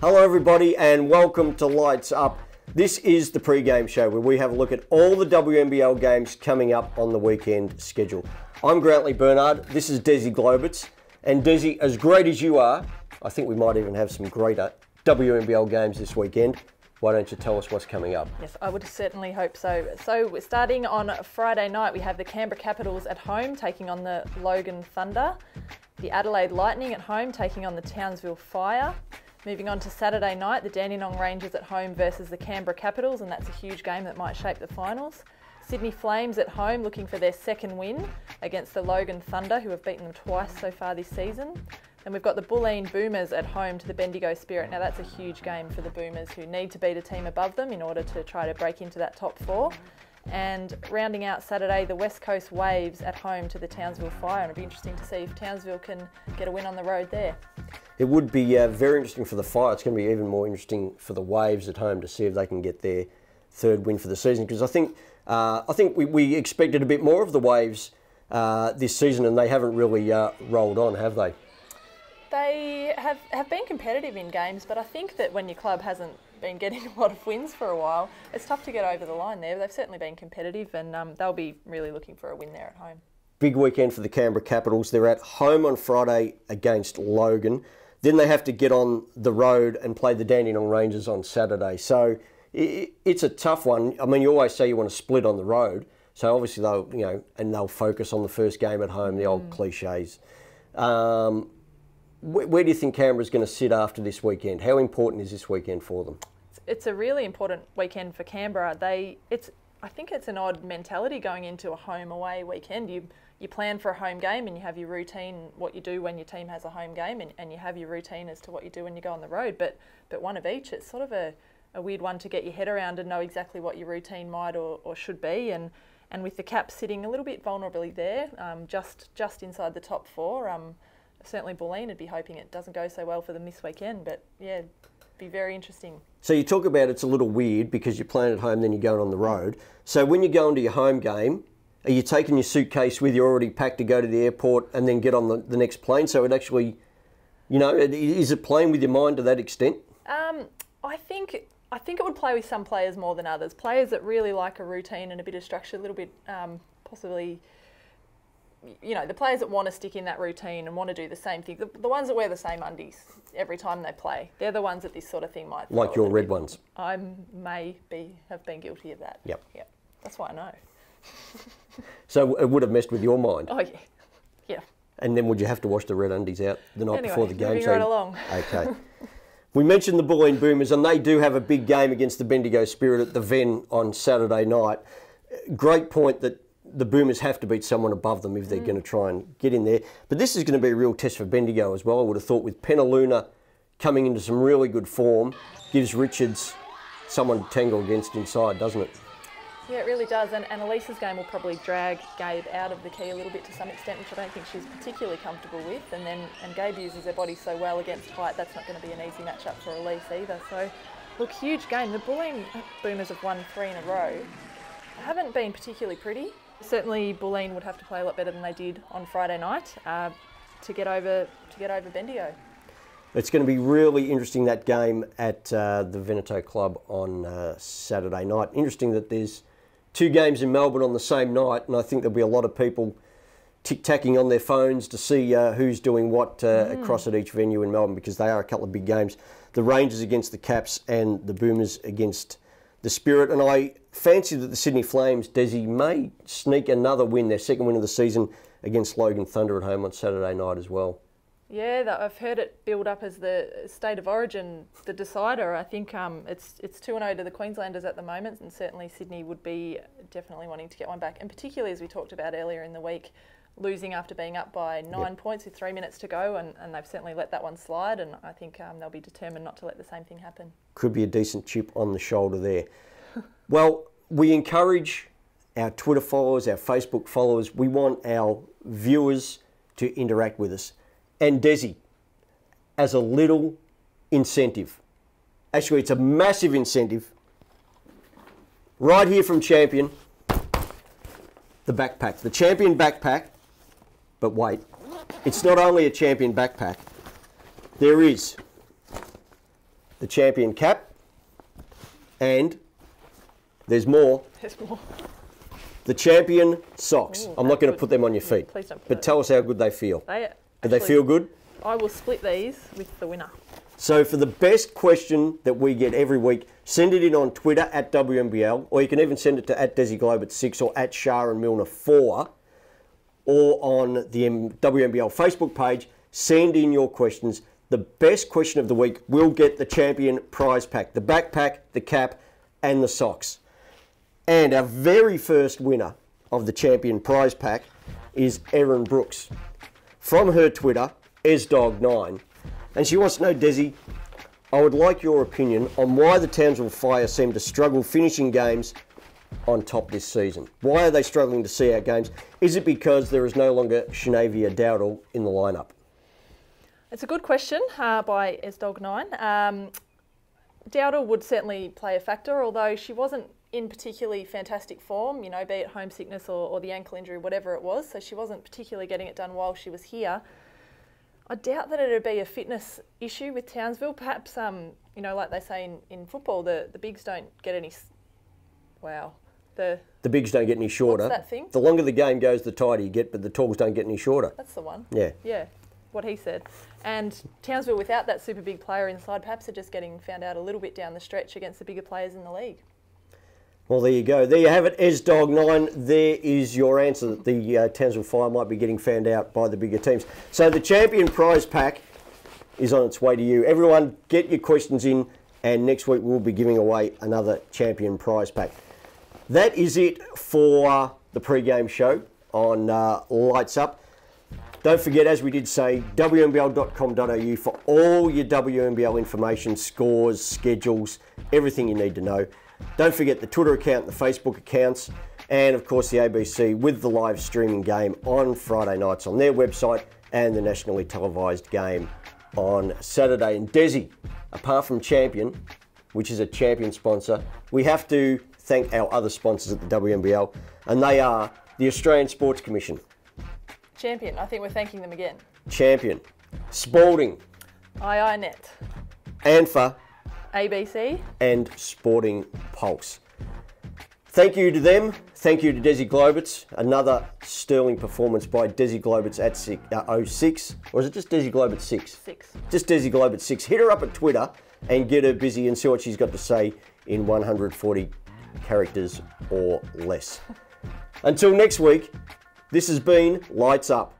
Hello everybody and welcome to Lights Up. This is the pre-game show where we have a look at all the WNBL games coming up on the weekend schedule. I'm Grantley Bernard, this is Desi Globitz, and Desi, as great as you are, I think we might even have some greater WNBL games this weekend. Why don't you tell us what's coming up? Yes, I would certainly hope so. So we're starting on Friday night. We have the Canberra Capitals at home taking on the Logan Thunder. The Adelaide Lightning at home taking on the Townsville Fire. Moving on to Saturday night, the Dandenong Rangers at home versus the Canberra Capitals, and that's a huge game that might shape the finals. Sydney Flames at home looking for their second win against the Logan Thunder, who have beaten them twice so far this season. And we've got the Bulleen Boomers at home to the Bendigo Spirit. Now that's a huge game for the Boomers, who need to beat a team above them in order to try to break into that top four. And rounding out Saturday, the West Coast Waves at home to the Townsville Fire. And it'll be interesting to see if Townsville can get a win on the road there. It would be very interesting for the Fire. It's going to be even more interesting for the Waves at home to see if they can get their third win for the season. Because I think we expected a bit more of the Waves this season, and they haven't really rolled on, have they? They have been competitive in games, but I think that when your club hasn't been getting a lot of wins for a while, it's tough to get over the line there. They've certainly been competitive, and they'll be really looking for a win there at home. Big weekend for the Canberra Capitals. They're at home on Friday against Logan. Then they have to get on the road and play the Dandenong Rangers on Saturday. So it's a tough one. I mean, you always say you want to split on the road. So obviously they'll focus on the first game at home, the old cliches. Where do you think Canberra's going to sit after this weekend? How important is this weekend for them? It's a really important weekend for Canberra. I think it's an odd mentality going into a home-away weekend. You plan for a home game and you have your routine, what you do when your team has a home game, and you have your routine as to what you do when you go on the road. But one of each, it's sort of a weird one to get your head around and know exactly what your routine might or should be. And with the Caps sitting a little bit vulnerably there, just inside the top four, certainly Bulleen would be hoping it doesn't go so well for them this weekend. But yeah, it'd be very interesting. So you talk about it's a little weird because you're playing at home, then you're going on the road. So when you go into your home game, are you taking your suitcase with you already packed to go to the airport and then get on the next plane? So it actually, is it playing with your mind to that extent? I think it would play with some players more than others. Players that really like a routine and a bit of structure, a little bit possibly, the players that want to stick in that routine and want to do the same thing, the ones that wear the same undies every time they play, they're the ones that this sort of thing might... Like your red ones. I have been guilty of that. Yep. That's why I know. So it would have messed with your mind? Oh, yeah. Yeah. And then would you have to wash the red undies out the night before the game? Moving right along. Okay. We mentioned the Bulleen Boomers, and they do have a big game against the Bendigo Spirit at the Ven on Saturday night. Great point that the Boomers have to beat someone above them if they're going to try and get in there. But this is going to be a real test for Bendigo as well, I would have thought, with Penaluna coming into some really good form. Gives Richards someone to tangle against inside, doesn't it? Yeah, it really does. And Elise's game will probably drag Gabe out of the key a little bit to some extent, which I don't think she's particularly comfortable with. And Gabe uses her body so well against height, that's not going to be an easy matchup for Elise either. So, look, huge game. The Bulleen Boomers have won 3 in a row. Haven't been particularly pretty. Certainly, Bulleen would have to play a lot better than they did on Friday night to get over Bendigo. It's going to be really interesting, that game at the Veneto Club on Saturday night. Interesting that there's 2 games in Melbourne on the same night, and I think there'll be a lot of people tic-tacking on their phones to see who's doing what across at each venue in Melbourne, because they are a couple of big games. The Rangers against the Caps and the Boomers against the Spirit. And I fancy that the Sydney Flames, Desi, may sneak another win, their second win of the season, against Logan Thunder at home on Saturday night as well. Yeah, I've heard it build up as the state of origin, the decider. I think it's 2-0 to the Queenslanders at the moment, and certainly Sydney would be definitely wanting to get one back. And particularly, as we talked about earlier in the week, losing after being up by 9 points with 3 minutes to go, and they've certainly let that one slide, and I think they'll be determined not to let the same thing happen. Could be a decent chip on the shoulder there. Well, we encourage our Twitter followers, our Facebook followers, we want our viewers to interact with us. And Desi, as a little incentive, actually it's a massive incentive, right here from Champion, the backpack, the Champion backpack. But wait, it's not only a Champion backpack, there is the champion cap, and there's more. There's more. The champion socks. Ooh, I'm not going to good. put them on your feet. Please don't put But it. tell us how good they feel. They Do they feel good? I will split these with the winner. So for the best question that we get every week, send it in on Twitter at WNBL, or you can even send it to at Desi Globe at 6 or at Shah and Milner 4, or on the WNBL Facebook page. Send in your questions. The best question of the week will get the champion prize pack, the backpack, the cap, and the socks. And our very first winner of the champion prize pack is Erin Brooks. From her Twitter, esdog9, and she wants to know, Desi, I would like your opinion on why the Townsville Fire seem to struggle finishing games on top this season. Why are they struggling to see out games? Is it because there is no longer Shanavia Dowdle in the lineup? It's a good question by esdog9. Dowdle would certainly play a factor, although she wasn't in particularly fantastic form, you know, be it homesickness or the ankle injury, whatever it was. So she wasn't particularly getting it done while she was here. I doubt that it would be a fitness issue with Townsville. Perhaps, you know, like they say in football, the bigs don't get any... Wow. The bigs don't get any shorter. What's that thing? The longer the game goes, the tighter you get, but the talls don't get any shorter. That's the one. Yeah. Yeah, what he said. And Townsville, without that super big player inside, perhaps are just getting found out a little bit down the stretch against the bigger players in the league. Well, there you go. There you have it, esdog9. There is your answer that the Townsville Fire might be getting found out by the bigger teams. So the champion prize pack is on its way to you. Everyone, get your questions in, and next week we'll be giving away another champion prize pack. That is it for the pre-game show on Lights Up. Don't forget, as we did say, WNBL.com.au for all your WNBL information, scores, schedules, everything you need to know. Don't forget the Twitter account, the Facebook accounts, and of course the ABC with the live streaming game on Friday nights on their website, and the nationally televised game on Saturday. And Desi, apart from Champion, which is a champion sponsor, we have to thank our other sponsors at the WNBL, and they are the Australian Sports Commission. Champion, I think we're thanking them again. Champion. Spalding. IINet. ANFA. ABC. And Sporting Pulse. Thank you to them. Thank you to Desi Globitz. Another sterling performance by Desi Globitz at 06. Or is it just Desi Globitz 6? 6. Just Desi Globitz 6. Hit her up at Twitter and get her busy and see what she's got to say in 140 characters or less. Until next week, this has been Lights Up.